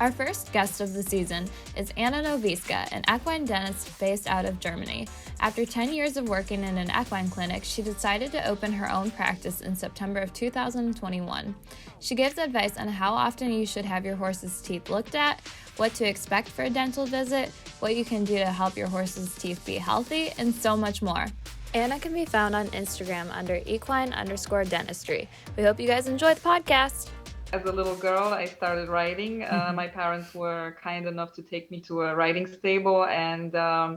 Our first guest of the season is Anna Nowicka, an equine dentist based out of Germany. After 10 years of working in an equine clinic, she decided to open her own practice in September of 2021. She gives advice on how often you should have your horse's teeth looked at, what to expect for a dental visit, what you can do to help your horse's teeth be healthy, and so much more. Anna can be found on Instagram under equine_dentistry. We hope you guys enjoy the podcast. As a little girl, I started riding. My parents were kind enough to take me to a riding stable, and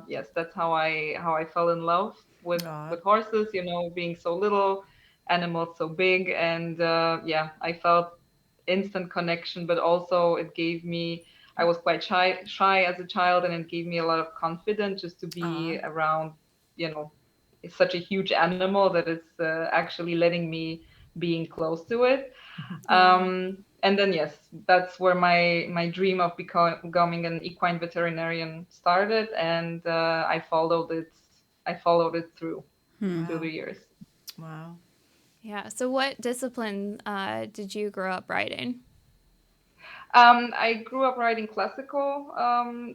yes, that's how I fell in love with horses. You know, being so little, animals so big, and yeah, I felt instant connection. But also, it gave me. I was quite shy as a child, and it gave me a lot of confidence just to be around. You know, it's such a huge animal that it's actually letting me being close to it. And then yes, that's where my dream of becoming an equine veterinarian started, and I followed it. I followed it through the years. Wow. Yeah, so what discipline did you grow up riding? I grew up riding classical,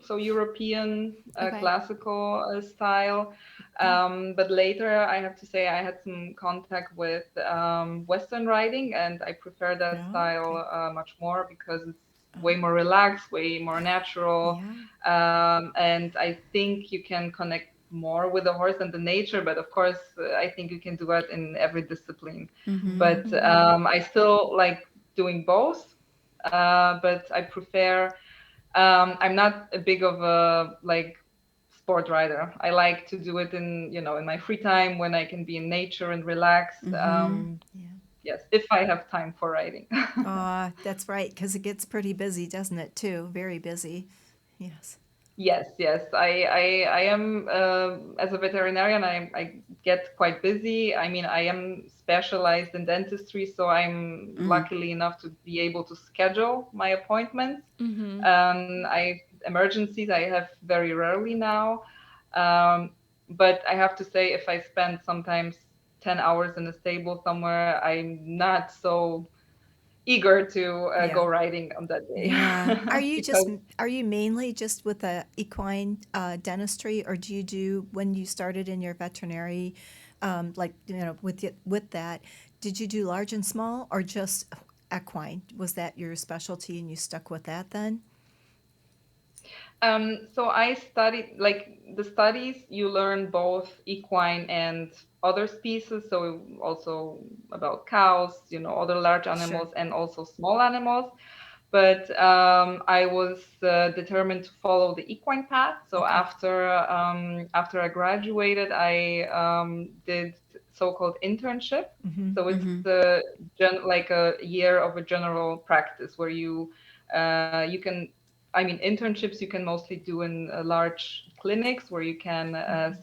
so European classical style. But later, I have to say, I had some contact with Western riding, and I prefer that style much more because it's way more relaxed, way more natural. And I think you can connect more with the horse and the nature. But of course, I think you can do that in every discipline. But I still like doing both. But I prefer. I'm not a big of a sport rider. I like to do it in my free time when I can be in nature and relax. Yes, if I have time for riding. That's right, because it gets pretty busy, doesn't it? Too very busy. Yes. Yes. I am as a veterinarian. I get quite busy. I mean, I am specialized in dentistry, so I'm luckily enough to be able to schedule my appointments. I emergencies I have very rarely now, but I have to say, if I spend sometimes 10 hours in a stable somewhere, I'm not so eager to go riding on that day. Are you mainly just with the equine dentistry, or do you do, when you started in your veterinary, with that, did you do large and small or just equine? Was that your specialty and you stuck with that then? So I studied, the studies, you learn both equine and other species. So also about cows, other large animals and also small animals. But I was determined to follow the equine path. So after I graduated, I did so-called internship. So it's like a year of a general practice where you can. I mean, internships you can mostly do in large clinics where you can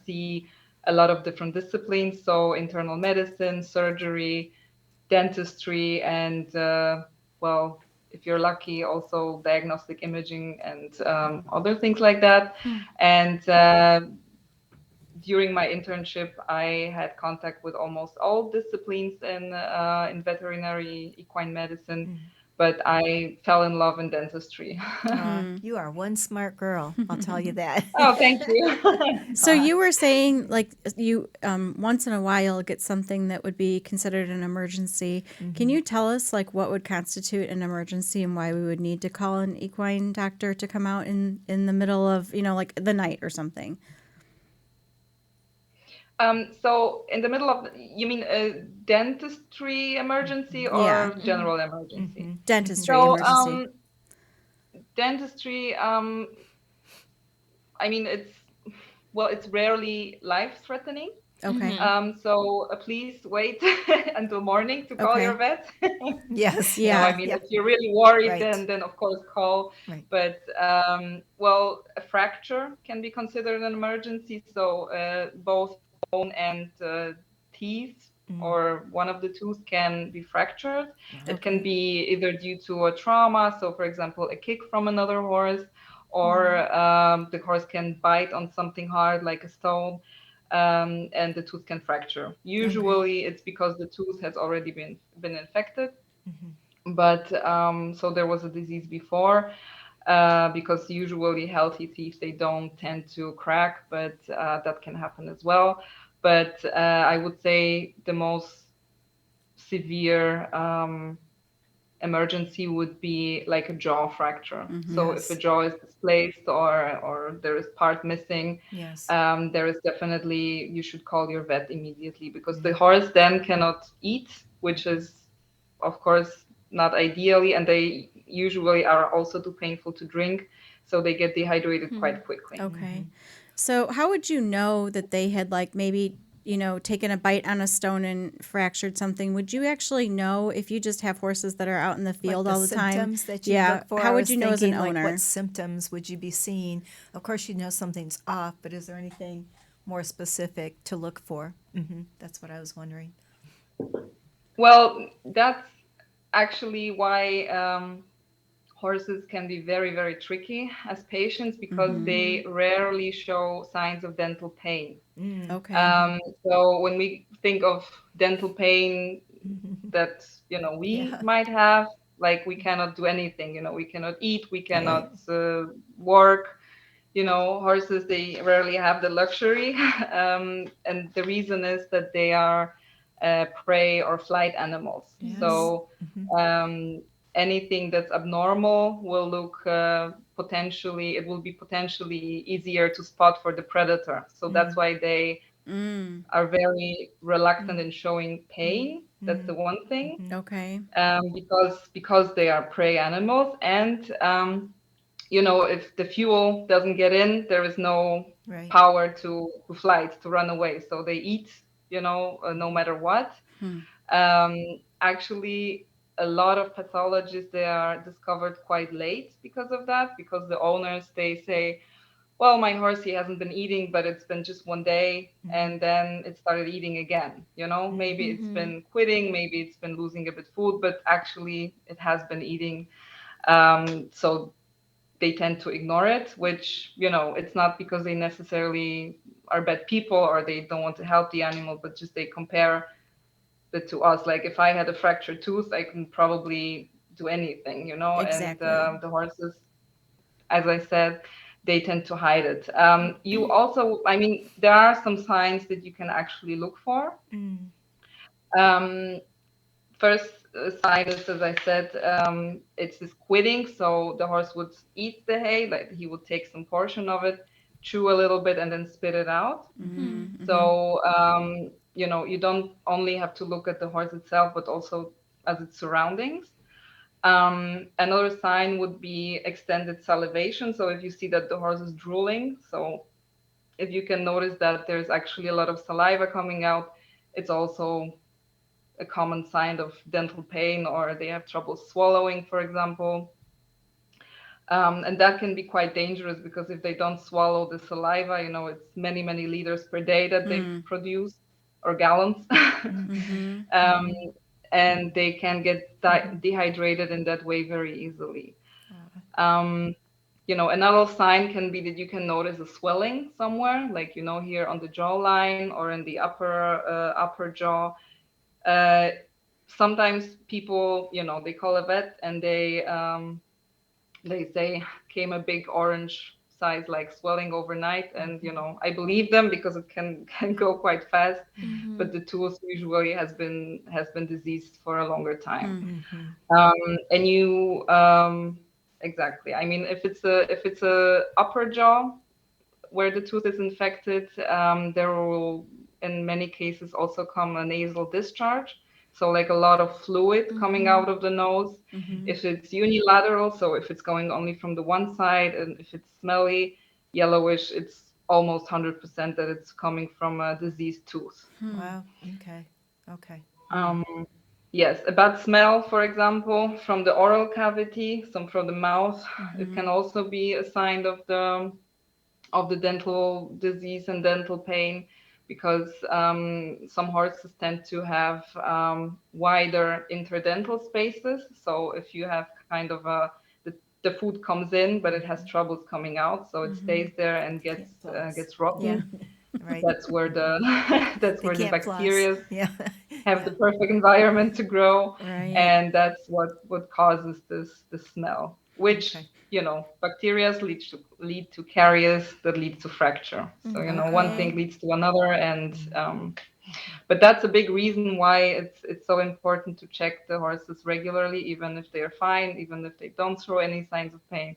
see a lot of different disciplines. So internal medicine, surgery, dentistry, and well, if you're lucky, also diagnostic imaging and other things like that. And during my internship, I had contact with almost all disciplines in veterinary equine medicine. But I fell in love in dentistry. You are one smart girl, I'll tell you that. Oh, thank you. So you were saying, like, you once in a while get something that would be considered an emergency. Can you tell us, like, what would constitute an emergency and why we would need to call an equine doctor to come out in the middle of, like, the night or something? So in the middle of, you mean a dentistry emergency or general emergency? Dentistry emergency. Dentistry, I mean, it's rarely life-threatening. Okay. So please wait until morning to call your vet. Yes. Yeah. I mean, if you're really worried, then of course call. Right. But a fracture can be considered an emergency. So both bone and teeth or one of the tooth can be fractured. It can be either due to a trauma. So, for example, a kick from another horse, or the horse can bite on something hard like a stone. And the tooth can fracture. Usually it's because the tooth has already been infected. But so there was a disease before. because usually healthy teeth, they don't tend to crack, but that can happen as well. But I would say the most severe emergency would be like a jaw fracture. So if a Yes. jaw is displaced or there is part missing, Yes. there is definitely, you should call your vet immediately, because the horse then cannot eat, which is of course not ideally, and they usually are also too painful to drink, so they get dehydrated quite quickly. Okay. So how would you know that they had like maybe, taken a bite on a stone and fractured something? Would you actually know if you just have horses that are out in the Like field the all the time? symptoms that you Yeah. look for. How I would was you know as an thinking, like, owner? what symptoms would you be seeing? Of course, you know something's off, but is there anything more specific to look for? That's what I was wondering. Well, that's actually why horses can be very, very tricky as patients, because they rarely show signs of dental pain. Okay. So when we think of dental pain that, we Yeah. might have, like, we cannot do anything, we cannot eat, we Right. cannot work. Horses, they rarely have the luxury. And the reason is that they are prey or flight animals. Yes. So anything that's abnormal will look potentially, it will be potentially easier to spot for the predator. So that's why they Mm. are very reluctant in showing pain. That's the one thing, Okay. because they are prey animals, and if the fuel doesn't get in, there is no Right. power to flight, to run away. So they eat, no matter what. Um, Actually, a lot of pathologies, they are discovered quite late because of that, because the owners, they say, well, my horse, he hasn't been eating, but it's been just one day, and then it started eating again. Maybe it's been quitting, maybe it's been losing a bit food, but actually it has been eating. So they tend to ignore it, which, it's not because they necessarily are bad people or they don't want to help the animal, but just they compare it to us. Like, if I had a fractured tooth, I can probably do anything, and Exactly. the horses, as I said, they tend to hide it. You also, I mean, there are some signs that you can actually look for. Um, First sign is, as I said, it's this quitting. So the horse would eat the hay, like he would take some portion of it, chew a little bit, and then spit it out. So, you don't only have to look at the horse itself, but also as its surroundings. Another sign would be extended salivation. So if you see that the horse is drooling, so if you can notice that there's actually a lot of saliva coming out, it's also a common sign of dental pain, or they have trouble swallowing, for example. And that can be quite dangerous, because if they don't swallow the saliva, it's many, many liters per day that they produce, or gallons. um, and they can get dehydrated in that way very easily. Um, Another sign can be that you can notice a swelling somewhere, like, here on the jawline or in the upper jaw. Uh, Sometimes people, they call a vet, and they say came a big orange size, like, swelling overnight, and I believe them, because it can go quite fast, but the tooth usually has been diseased for a longer time. And you exactly, I mean, if it's a upper jaw where the tooth is infected, there will, in many cases, also come a nasal discharge. So, like, a lot of fluid coming out of the nose. If it's unilateral, so if it's going only from the one side, and if it's smelly, yellowish, it's almost 100% that it's coming from a diseased tooth. Wow. Okay. Okay. Um, yes, a bad smell, for example, from the oral cavity, some from the mouth. It can also be a sign of the dental disease and dental pain, because some horses tend to have wider interdental spaces. So if you have kind of the food comes in, but it has troubles coming out, so it stays there and Can't floss. gets rotten. Right. That's where the that's They where the can't floss. bacteria Yeah. have the perfect environment to grow, Right. and that's what causes this smell. which, Okay. bacteria lead to caries that leads to fracture. So, one Okay. thing leads to another, and but that's a big reason why it's so important to check the horses regularly, even if they're fine, even if they don't show any signs of pain,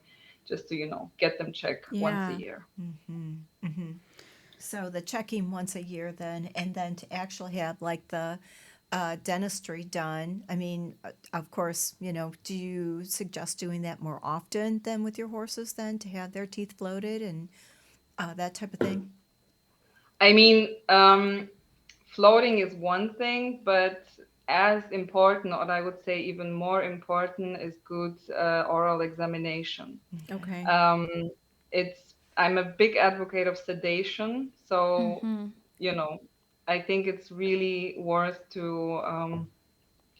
just to, get them checked once a Yeah. year. So the checking once a year then, and then to actually have like the dentistry done. I mean, of course, do you suggest doing that more often than with your horses then to have their teeth floated and that type of thing? I mean, floating is one thing, but as important, or I would say even more important, is good oral examination. Okay. Okay. Um, I'm a big advocate of sedation, so I think it's really worth to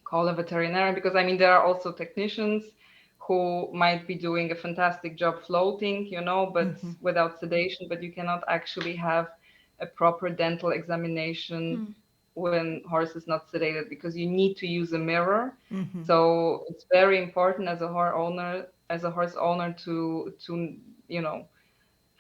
call a veterinarian, because I mean there are also technicians who might be doing a fantastic job floating, but without sedation, but you cannot actually have a proper dental examination when horse is not sedated, because you need to use a mirror. So it's very important as a horse owner to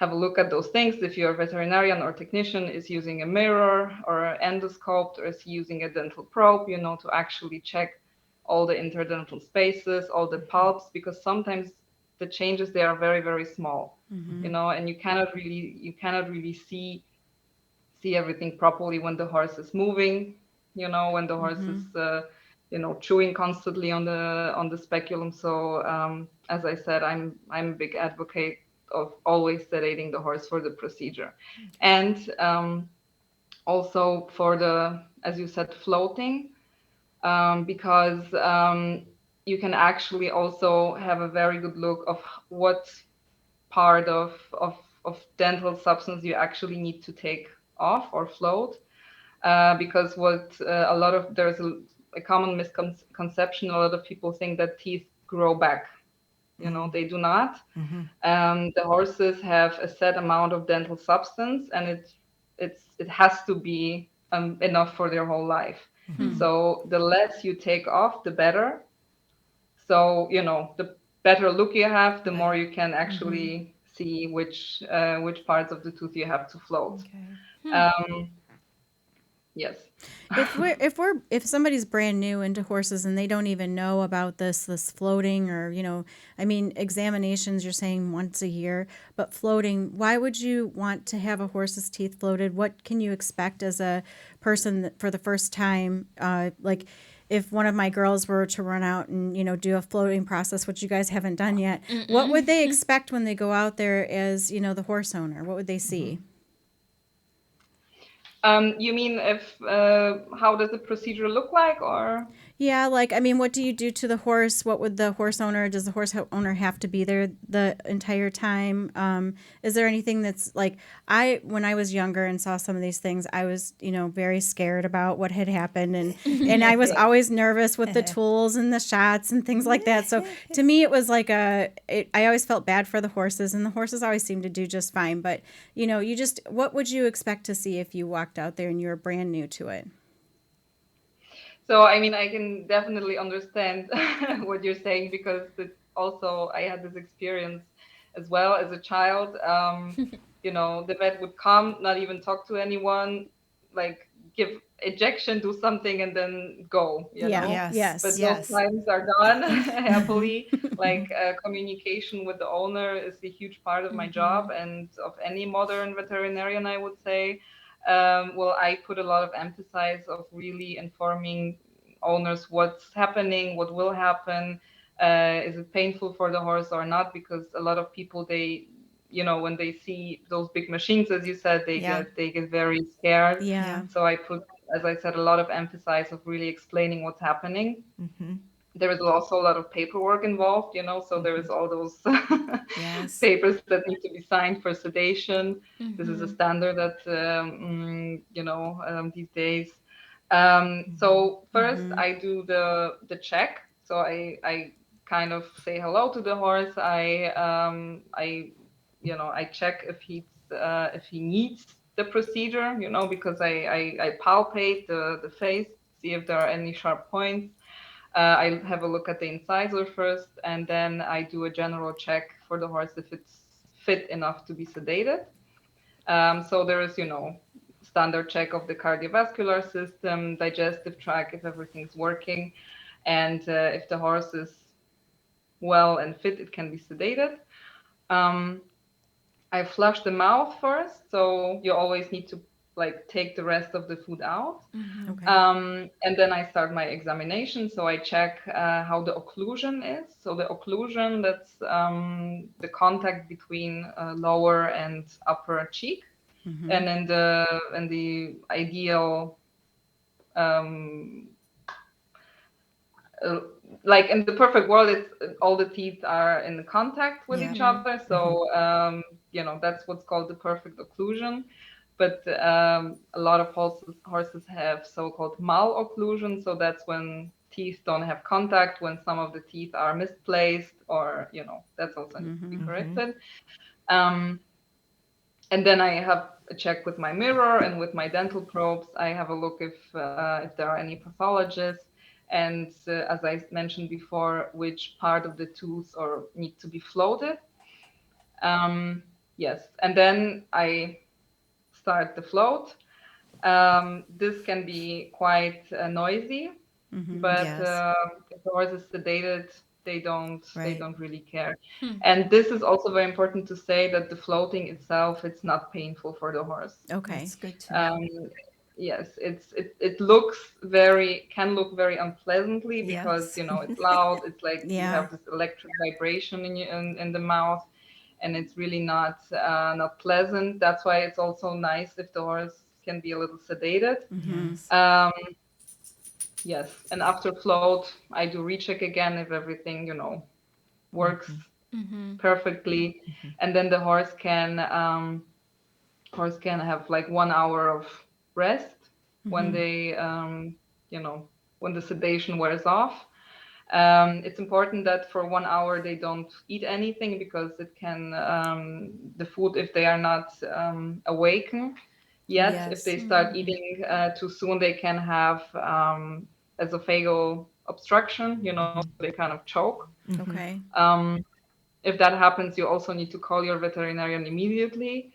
have a look at those things. If your veterinarian or technician is using a mirror or an endoscope, or is using a dental probe, to actually check all the interdental spaces, all the pulps, because sometimes the changes, they are very, very small, and you cannot really see everything properly when the horse is moving, when the horse is chewing constantly on the speculum. So as I said, I'm a big advocate of always sedating the horse for the procedure, and also for the, as you said, floating, because you can actually also have a very good look of what part of dental substance you actually need to take off or float, because there's a common misconception. A lot of people think that teeth grow back. They do not. The horses have a set amount of dental substance, and it has to be enough for their whole life. So the less you take off, the better. So the better look you have, the more you can actually see which parts of the tooth you have to float. Okay. Um, yes. If somebody's brand new into horses and they don't even know about this floating, or I mean, examinations, you're saying once a year, but floating, why would you want to have a horse's teeth floated? What can you expect as a person for the first time? Like if one of my girls were to run out and do a floating process, which you guys haven't done yet, what would they expect when they go out there as the horse owner? What would they see? You mean if how does the procedure look like, or? Yeah, like, I mean, what do you do to the horse? What would the horse owner, does the owner have to be there the entire time? Is there anything that's like, when I was younger and saw some of these things, I was, very scared about what had happened. And I was always nervous with the tools and the shots and things like that. So to me, it was like I always felt bad for the horses, and the horses always seemed to do just fine. But, what would you expect to see if you walked out there and you were brand new to it? So, I mean, I can definitely understand what you're saying, because also I had this experience as well as a child. The vet would come, not even talk to anyone, like give injection, do something, and then go, Yeah. Yes. Yes. But those times are gone happily. Like communication with the owner is a huge part of my job and of any modern veterinarian, I would say. Well, I put a lot of emphasis of really informing owners what's happening, what will happen, is it painful for the horse or not? Because a lot of people, when they see those big machines, as you said, they get very scared. Yeah. So I put, as I said, a lot of emphasis of really explaining what's happening. There is also a lot of paperwork involved, so there is all those Yes. papers that need to be signed for sedation. This is a standard that, these days. So first I do the check. So I kind of say hello to the horse. I check if he needs the procedure, because I palpate the face, see if there are any sharp points. I have a look at the incisor first, and then I do a general check for the horse if it's fit enough to be sedated. So there is, standard check of the cardiovascular system, digestive tract, if everything's working, and if the horse is well and fit, it can be sedated. Um, I flush the mouth first, so you always need to like take the rest of the food out. Okay. And then I start my examination. So I check how the occlusion is. So the occlusion, that's the contact between lower and upper cheek. And in the ideal, um, uh, like in the perfect world, it's all the teeth are in contact with Yeah. each other. So that's what's called the perfect occlusion. But a lot of horses have so-called malocclusion. So that's when teeth don't have contact, when some of the teeth are misplaced, or that's also needs to be corrected. Um, and then I have a check with my mirror and with my dental probes. I have a look if there are any pathologies, and as I mentioned before, which part of the tooth or need to be floated. Yes, and then I start the float. This can be quite noisy, but Yes. if the horse is sedated, they don't they Right. don't really care. And this is also very important to say that the floating itself, it's not painful for the horse. Okay. That's good to Um, know. yes, it looks can look very unpleasantly because Yes. it's loud. It's like you Yeah. have this electric vibration in the mouth, and it's really not pleasant. That's why it's also nice if the horse can be a little sedated. Yes. Um, yes, and after float, I do recheck again if everything works perfectly, and then the horse can have like 1 hour of rest when they you know when the sedation wears off. It's important that for 1 hour they don't eat anything because it can the food, if they are not awakened yet, if Yes. they start eating too soon, they can have esophageal obstruction, so they kind of choke. Okay. um, if that happens, you also need to call your veterinarian immediately.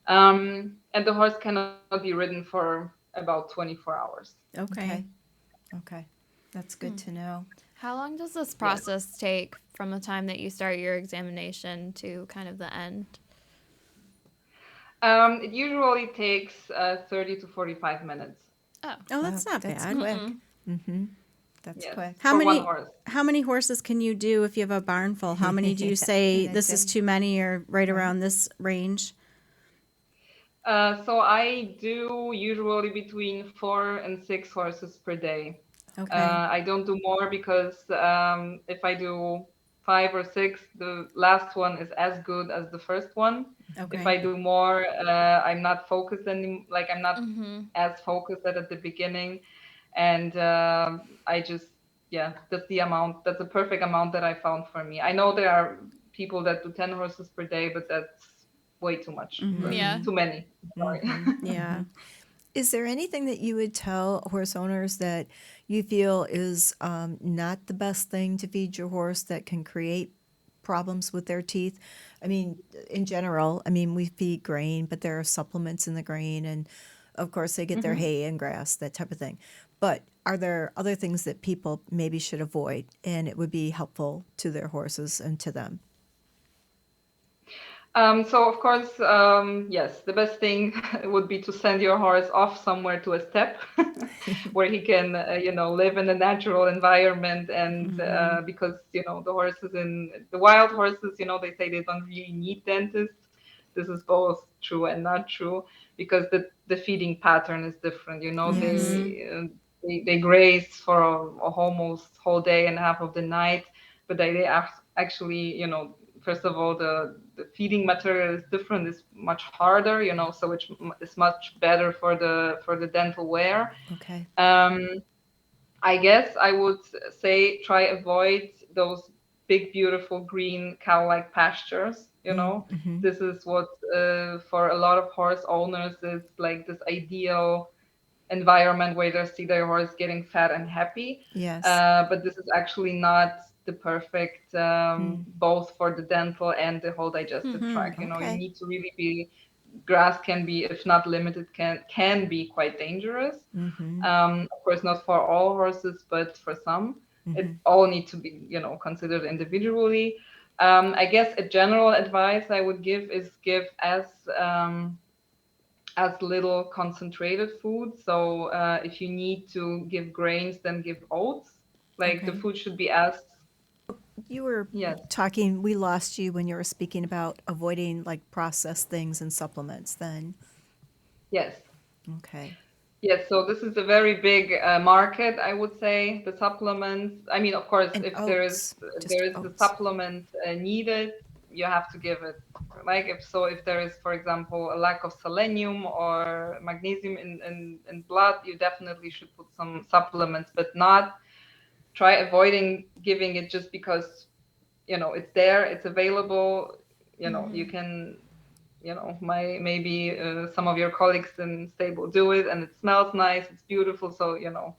And the horse cannot be ridden for about 24 hours. Okay. Okay. Okay. That's good to know. How long does this Yes. process take from the time that you start your examination to kind of the end? It usually takes 30 to 45 minutes. Oh. Oh, that's Oh, not that's bad. quick. Mm-hmm. That's Yes, quick. How for one many horse. how many horses can you do if you have a barn full? How many do you say In a this is day. too many or right around this range? So I do usually between 4 and 6 horses per day. Okay. I don't do more because if I do 5 or 6, the last one is as good as the first one. If Okay. I do more, I'm not focused like I'm not as focused at the beginning, and I just that's the amount. That's the perfect amount that I found for me. I know there are people that do 10 horses per day, but that's way too much. Yeah. Too many. Sorry. Yeah. Is there anything that you would tell horse owners that you feel is not the best thing to feed your horse that can create problems with their teeth? I mean, in general, I mean, we feed grain, but there are supplements in the grain, and of course, they get their hay and grass, that type of thing. But are there other things that people maybe should avoid and it would be helpful to their horses and to them? So of course, yes, the best thing would be to send your horse off somewhere to a steppe where he can, live in a natural environment. And because, the horses the wild horses, they say they don't really need dentists. This is both true and not true because the feeding pattern is different. Yes. They graze for almost whole day and half of the night, but they actually, first of all, the feeding material is different, it's much harder, so it's much better for the dental wear. Okay. um, I guess I would say try avoid those big beautiful green cow-like pastures. Mm-hmm. This is what for a lot of horse owners is like this ideal environment where they see their horse getting fat and happy. Yes. But this is actually not the perfect both for the dental and the whole digestive tract. You know, you Okay. need to really be, grass can be, if not limited, can be quite dangerous. Of course, not for all horses, but for some. It all need to be, you know, considered individually. I guess a general advice I would give is give as little concentrated food. So if you need to give grains, then give oats. Like the Okay. food should be as, You were yes, talking, we lost you when you were speaking about avoiding like processed things and supplements then. yes. Okay. Yes, so this is a very big market, I would say. The supplements. I mean, of course, And if oats, just there is the oats. supplement needed, you have to give it. Like if there is, for example, a lack of selenium or magnesium in blood, you definitely should put some supplements, but not try avoiding giving it just because, you know, it's there, it's available. You know, you can, you know, maybe some of your colleagues in stable do it and it smells nice, it's beautiful. So, you know,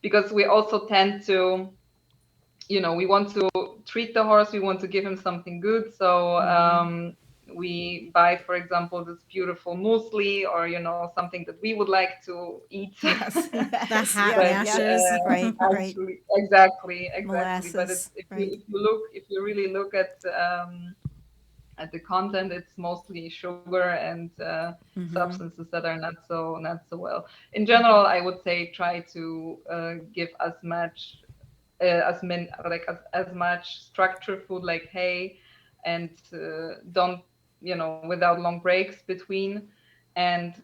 because we also tend to, you know, we want to treat the horse, we want to give him something good. So we buy, for example, this beautiful muesli, or, you know, something that we would like to eat. Yes. The Yes. hot Yeah. But Yeah. mashes. Right. Right. actually, exactly. But it's, Molasses. Right. if you really look at the content, it's mostly sugar and substances that are not so well. In general, I would say try to give as much as much structured food like hay, and don't, you know, without long breaks between, and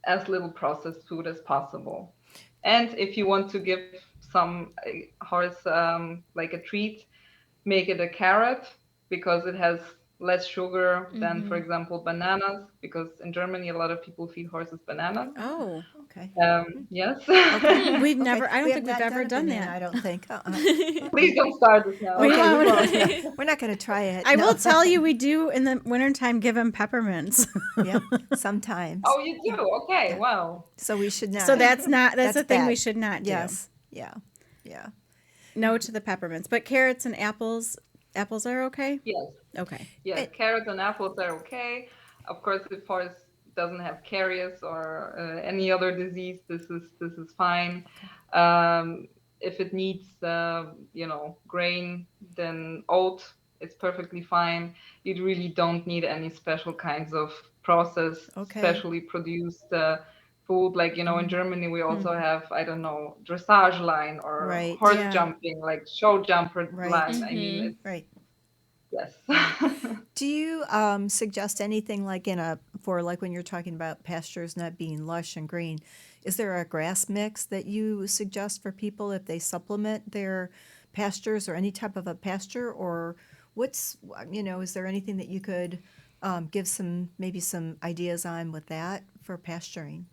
as little processed food as possible. And if you want to give some horse like a treat, make it a carrot, because it has less sugar than, for example, bananas, because in Germany a lot of people feed horses bananas. Oh, Okay. Yes. Okay. we've Okay. never. I We don't have think we've not ever a done banana, that. I don't think. Please don't start this now. We Okay, we won't. won't. We're not going to try it. I No. will tell you, we do in the wintertime give him peppermints. Yep. Sometimes. Oh, you do? Okay. Yeah. Wow. So we should not. So that's the thing we bad. should not do. Yes. Yeah. Yeah. No to the peppermints, but carrots and apples. Apples are okay. Yes. Okay. Yes. Carrots and apples are okay. Of course, if horse doesn't have caries or any other disease, this is fine. If it needs, you know, grain, then oat, it's perfectly fine. You really don't need any special kinds of processed, Okay. specially produced food. Like, you know, in Germany, we also have, I don't know, dressage line or Right. horse Yeah. jumping, like show jumper Right. line. I mean, it's, Right. yes. Do you suggest anything like for like when you're talking about pastures not being lush and green, is there a grass mix that you suggest for people if they supplement their pastures or any type of a pasture, or what's, is there anything that you could give maybe some ideas on with that for pasturing?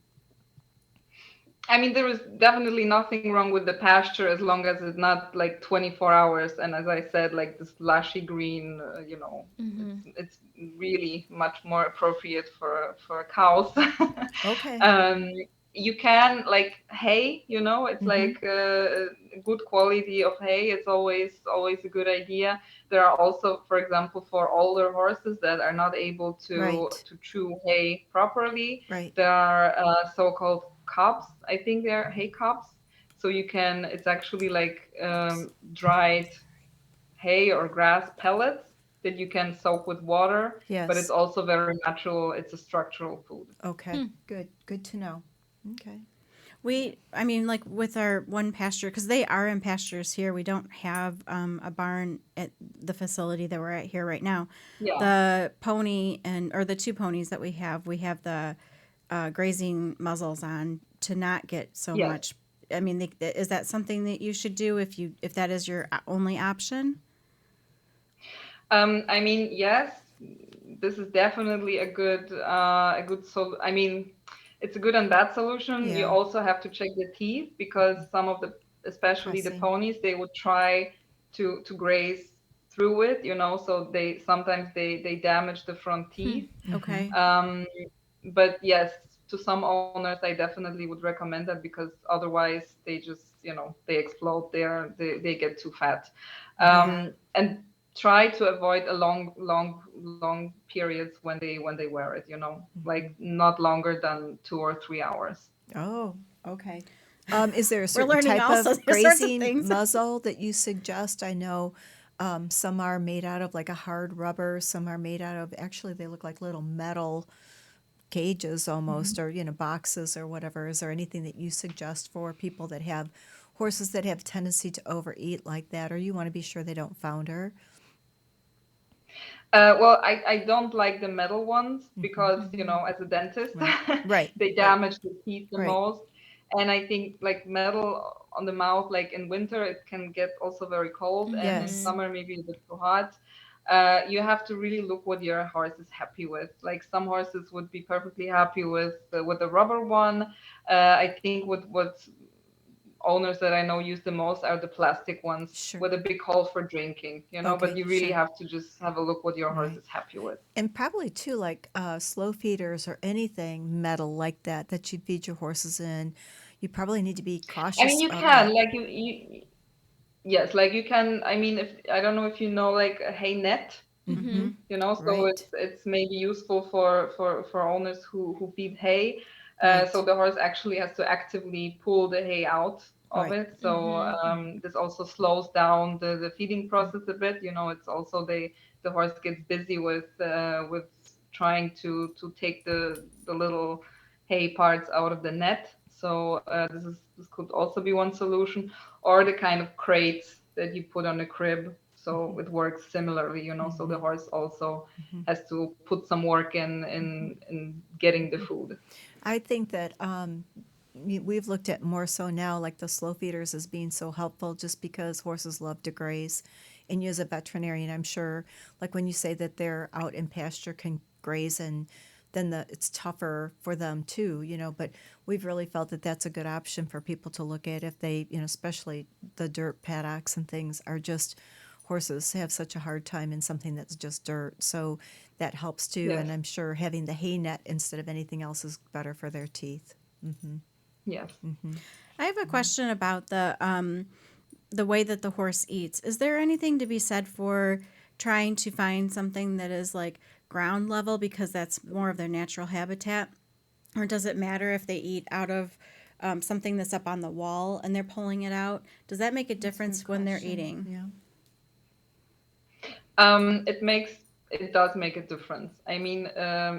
I mean, there is definitely nothing wrong with the pasture as long as it's not like 24 hours. And as I said, like this lushy green, you know, it's really much more appropriate for cows. Okay. You can like hay, you know, it's like good quality of hay. It's always a good idea. There are also, for example, for older horses that are not able Right. to chew hay properly, Right. there are so-called cobs. I think they're hay cobs. So you can, it's actually like dried hay or grass pellets that you can soak with water, but it's Yes. also very natural. It's a structural food. Okay. Good. Good to know. Okay. I mean, like with our one pasture, because they are in pastures here, we don't have a barn at the facility that we're at here right now. Yeah. The pony or the two ponies that we have the grazing muzzles on to not get so Yes. much. I mean, is that something that you should do if that is your only option? I mean, yes, this is definitely a good I mean, it's a good and bad solution. You Yeah. also have to check the teeth, because some of the, especially the Pressing. ponies, they would try to graze through it, you know, so sometimes they damage the front teeth. Okay. But yes, to some owners, I definitely would recommend that, because otherwise they just, they explode there, they get too fat. Yeah. And try to avoid a long periods when they wear it, like not longer than 2 or 3 hours. Oh, okay. Is there a We're certain learning type all of sorts of grazing things. muzzle that you suggest? I know some are made out of like a hard rubber, some are made out of, actually, they look like little metal cages almost, or, boxes or whatever. Is there anything that you suggest for people that have horses that have tendency to overeat like that, or you want to be sure they don't founder? Well, I don't like the metal ones because, as a dentist, Right, right, they right, damage the teeth the right. most. And I think like metal on the mouth, like in winter, it can get also very cold, and in Yes. summer, maybe a bit too hot. You have to really look what your horse is happy with. Like some horses would be perfectly happy with the rubber one. I think what owners that I know use the most are the plastic ones Sure. with a big hole for drinking, but Okay, you really sure. have to just have a look what your horse Right. is happy with. And probably too, like slow feeders or anything metal like that that you feed your horses in. You probably need to be I mean, cautious you of that. can, like yes, like you can, I mean, if I don't know if you know like a hay net, Mm-hmm. so Right. it's maybe useful for owners who feed hay. So Right. the horse actually has to actively pull the hay out of Right. it. So this also slows down the feeding Okay. process a bit. It's also the horse gets busy with trying to take the little hay parts out of the net. So this could also be one solution, or the kind of crates that you put on the crib. So it works similarly, so the horse also has to put some work in getting the food. I think that we've looked at more so now, like the slow feeders as being so helpful just because horses love to graze. And you as a veterinarian, I'm sure, like when you say that they're out in pasture can graze, and then it's tougher for them too, but we've really felt that that's a good option for people to look at if they, especially the dirt paddocks and things are just, horses have such a hard time in something that's just dirt. So that helps too. Yes, And I'm sure having the hay net instead of anything else is better for their teeth. yes. I have a question about the way that the horse eats. Is there anything to be said for trying to find something that is like ground level because that's more of their natural habitat? Or does it matter if they eat out of something that's up on the wall and they're pulling it out? Does that make a difference when they're eating? Yeah. It does make a difference. I mean,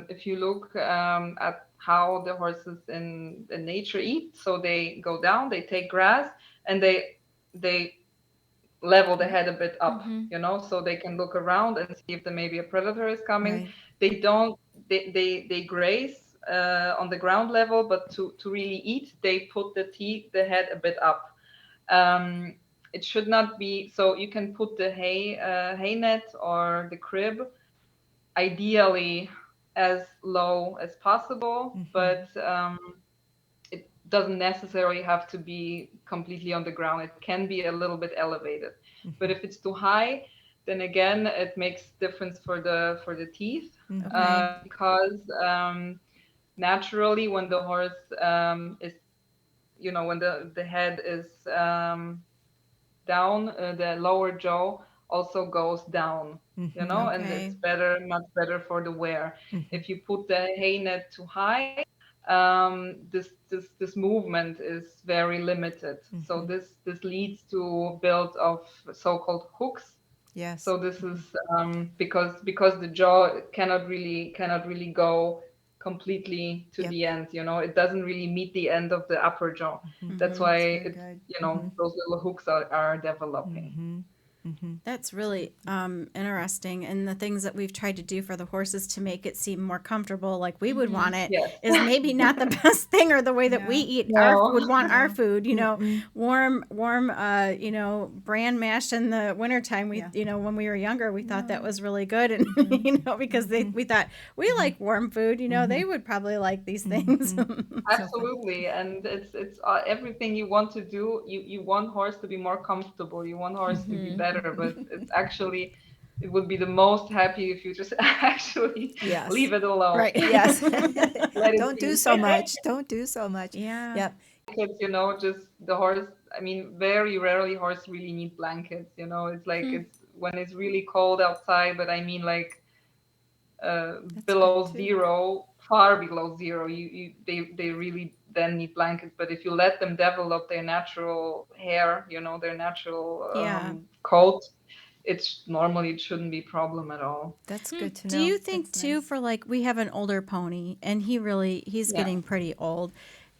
if you look at how the horses in nature eat, so they go down, they take grass, and they level the head a bit up, so they can look around and see if there maybe a predator is coming. Right. They don't they graze on the ground level, but to really eat, they put the head a bit up. It should not be so. You can put the hay net or the crib ideally as low as possible, but it doesn't necessarily have to be completely on the ground. It can be a little bit elevated, but if it's too high, then again it makes difference for the teeth, Okay. because naturally when the horse is when the head is down, the lower jaw also goes down, and Okay. it's much better for the wear. If you put the hay net too high, this movement is very limited. So this leads to build of so-called hooks. Yes. So this is because the jaw cannot really go completely to Yep. the end. It doesn't really meet the end of the upper jaw. That's why That's very it's good. those little hooks are developing. That's really interesting. And the things that we've tried to do for the horses to make it seem more comfortable, like we would want it, Yes. is maybe not the best thing, or the way that we Yeah. eat No. would want our No. food, warm, bran mash in the wintertime. We, Yeah. when we were younger, we thought that was really good. And, because we thought we like warm food, they would probably like these things. Absolutely, and it's everything you want to do. You want horse to be more comfortable. You want horse to be better, but it's actually it would be the most happy if you just actually Yes. leave it alone. Right. Yes. Let it Don't do be. so much. Don't do so much. Yeah. Yep. Blankets, just the horse. I mean, very rarely horse really need blankets. It's like it's when it's really cold outside, but I mean like That's good below too. zero, far below zero, they really then need blankets. But if you let them develop their natural hair, their natural Yeah. coat, normally it shouldn't be a problem at all. That's good to Do know. you think That's too, nice. for like, we have an older pony and he's Yeah. getting pretty old.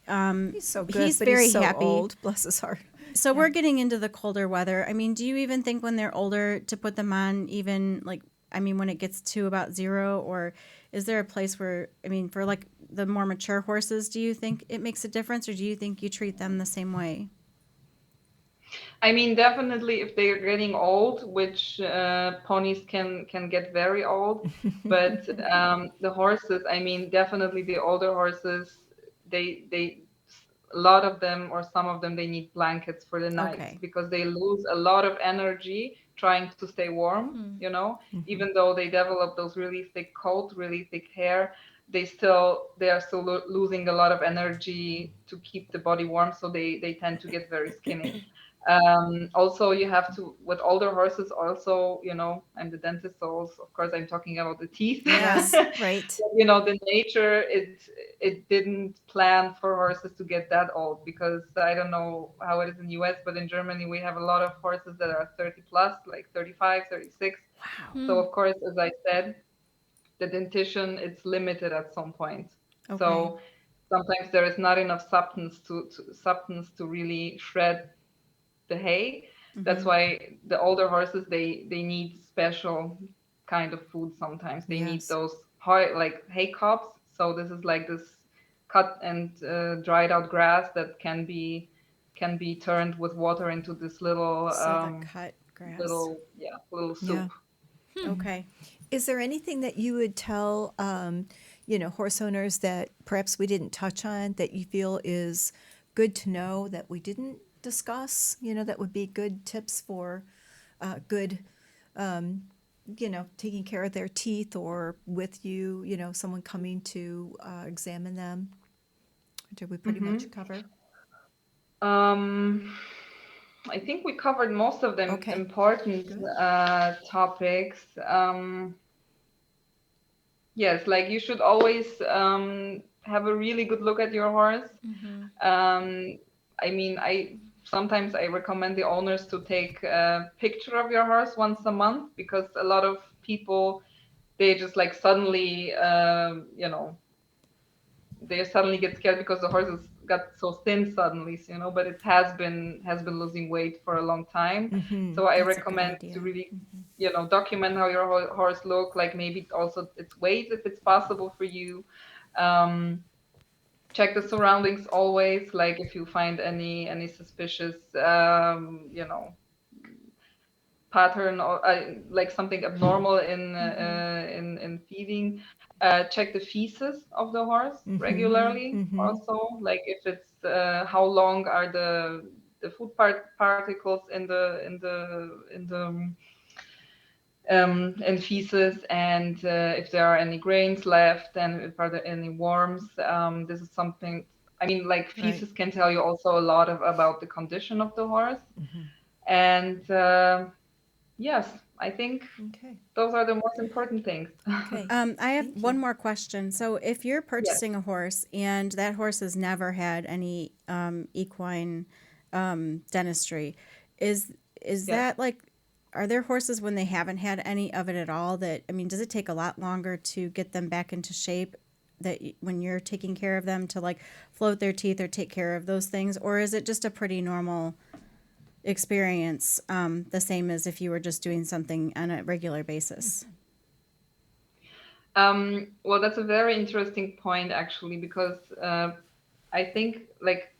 He's so good, He's but he's very so happy. old. Bless his heart. So we're getting into the colder weather. I mean, do you even think when they're older to put them on, even like, I mean, when it gets to about zero, or is there a place where, I mean, for like the more mature horses, do you think it makes a difference, or do you think you treat them the same way? I mean, definitely if they're getting old, which ponies can get very old, but the horses, I mean, definitely the older horses, they a lot of them or some of them they need blankets for the night Okay. because they lose a lot of energy trying to stay warm, even though they develop those really thick coat, really thick hair, they are still losing a lot of energy to keep the body warm, so they tend to get very skinny. Also, you have to, with older horses, also, I'm the dentist, so also, of course, I'm talking about the teeth. Yeah. Yes. Right. The nature, it didn't plan for horses to get that old because I don't know how it is in the US, but in Germany, we have a lot of horses that are 30 plus, like 35, 36. So, of course, as I said, the dentition, it's limited at some point. Okay. So sometimes there is not enough substance to really shred the hay. That's why the older horses they need special kind of food sometimes. They need Yes. those like hay cobs. So this is like this cut and dried out grass that can be turned with water into this little So the cut grass. little Yeah. soup. Okay. Is there anything that you would tell, horse owners that perhaps we didn't touch on that you feel is good to know that we didn't discuss? That would be good tips for good, taking care of their teeth or with you, someone coming to examine them. Did we pretty much cover? Um, I think we covered most of the Okay. important Good. topics. Yes, like you should always have a really good look at your horse. I mean, I recommend the owners to take a picture of your horse once a month because a lot of people they just like suddenly they suddenly get scared because the horses got so thin suddenly, but it has been losing weight for a long time. So I That's a good recommend to idea. really, document how your horse look, like maybe also its weight if it's possible for you. Um, Check the surroundings always, like if you find any suspicious, pattern or like something abnormal in feeding. Check the feces of the horse regularly. Also, like if it's how long are the food particles in feces, and if there are any grains left, and if are there any worms. This is something. I mean, like Right. feces can tell you also a lot about the condition of the horse, and yes, I think Okay. those are the most important things. Okay. I have Thank one you. more question. So, if you're Yes. purchasing a horse and that horse has never had any equine dentistry, is Yes. that like, are there horses when they haven't had any of it at all? That, I mean, does it take a lot longer to get them back into shape? When you're taking care of them to like float their teeth or take care of those things, or is it just a pretty normal experience, the same as if you were just doing something on a regular basis? Well, that's a very interesting point actually, because I think like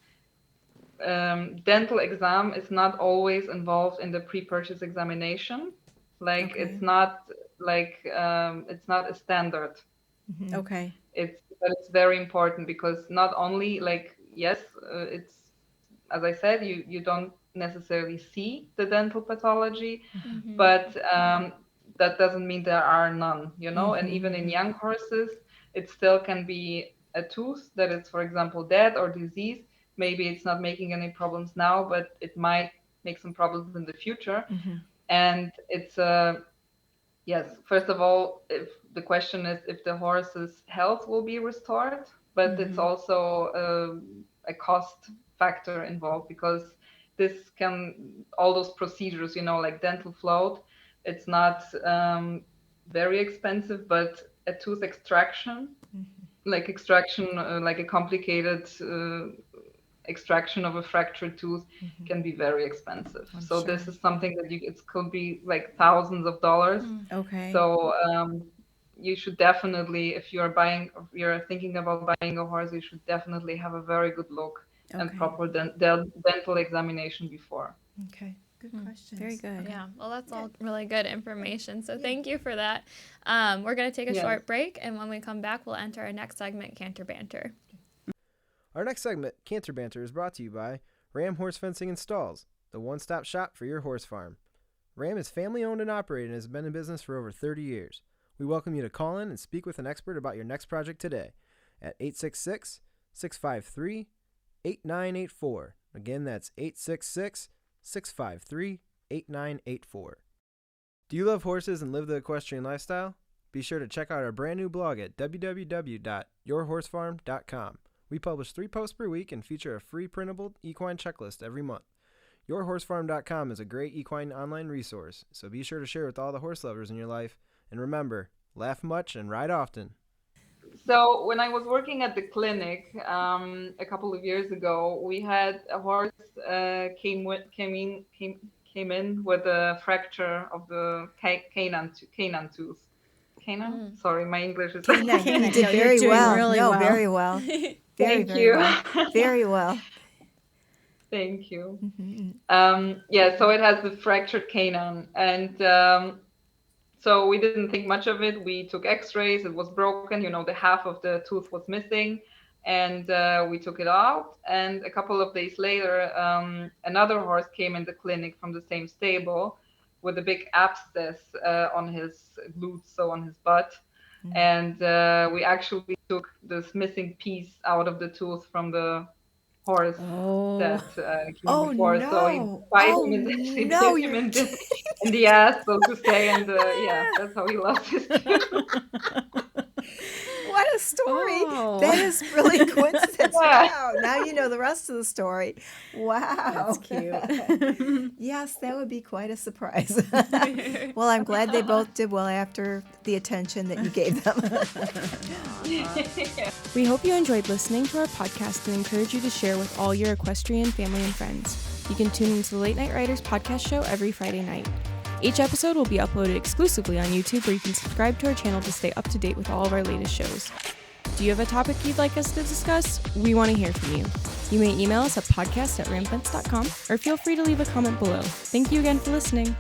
dental exam is not always involved in the pre-purchase examination. Like Okay. it's not a standard. Okay. But it's very important because not only like yes, it's as I said, you don't necessarily see the dental pathology, but that doesn't mean there are none, and even in young horses, it still can be a tooth that is, for example, dead or diseased. Maybe it's not making any problems now, but it might make some problems in the future. And it's yes, first of all, if the question is if the horse's health will be restored, but it's also a cost factor involved, because this can, all those procedures, like dental float, it's not very expensive, but a tooth extraction, like a complicated extraction of a fractured tooth can be very expensive. So this is something that it could be like thousands of dollars. Okay. So you should definitely, if you're thinking about buying a horse, you should definitely have a very good look and proper dental examination before. Okay. Good questions. Very good. Yeah, well, that's all really good information. So thank you for that. We're going to take a short break, and when we come back, we'll enter our next segment, Canter Banter. Our next segment, Canter Banter, is brought to you by Ram Horse Fencing and Stalls, the one-stop shop for your horse farm. Ram is family-owned and operated and has been in business for over 30 years. We welcome you to call in and speak with an expert about your next project today at 866-653-8984. Again, that's 866-653-8984. Do you love horses and live the equestrian lifestyle? Be sure to check out our brand new blog at www.yourhorsefarm.com. We publish 3 posts per week and feature a free printable equine checklist every month. Yourhorsefarm.com is a great equine online resource, so be sure to share with all the horse lovers in your life. And remember, laugh much and ride often. So when I was working at the clinic a couple of years ago, we had a horse came in with a fracture of the canine tooth. Canine? Sorry, my English is. You did very well. Really no, well. very well. Thank you. Well. Very well. Thank you. So it has the fractured canine, and so we didn't think much of it. We took X-rays. It was broken. The half of the tooth was missing, and we took it out. And a couple of days later, another horse came in the clinic from the same stable with a big abscess on his glutes, so on his butt. And we actually took this missing piece out of the tooth from the horse that came before. No. So he bit him in the ass, so to say, and that's how he lost his tooth. What a story. Oh. That is really coincidence. Yeah. Wow. Now you know the rest of the story. Wow. That's cute. Yes, that would be quite a surprise. Well, I'm glad they both did well after the attention that you gave them. We hope you enjoyed listening to our podcast and encourage you to share with all your equestrian family and friends. You can tune into the Late Night Riders podcast show every Friday night. Each episode will be uploaded exclusively on YouTube, where you can subscribe to our channel to stay up to date with all of our latest shows. Do you have a topic you'd like us to discuss? We want to hear from you. You may email us at podcast@ramfence.com or feel free to leave a comment below. Thank you again for listening.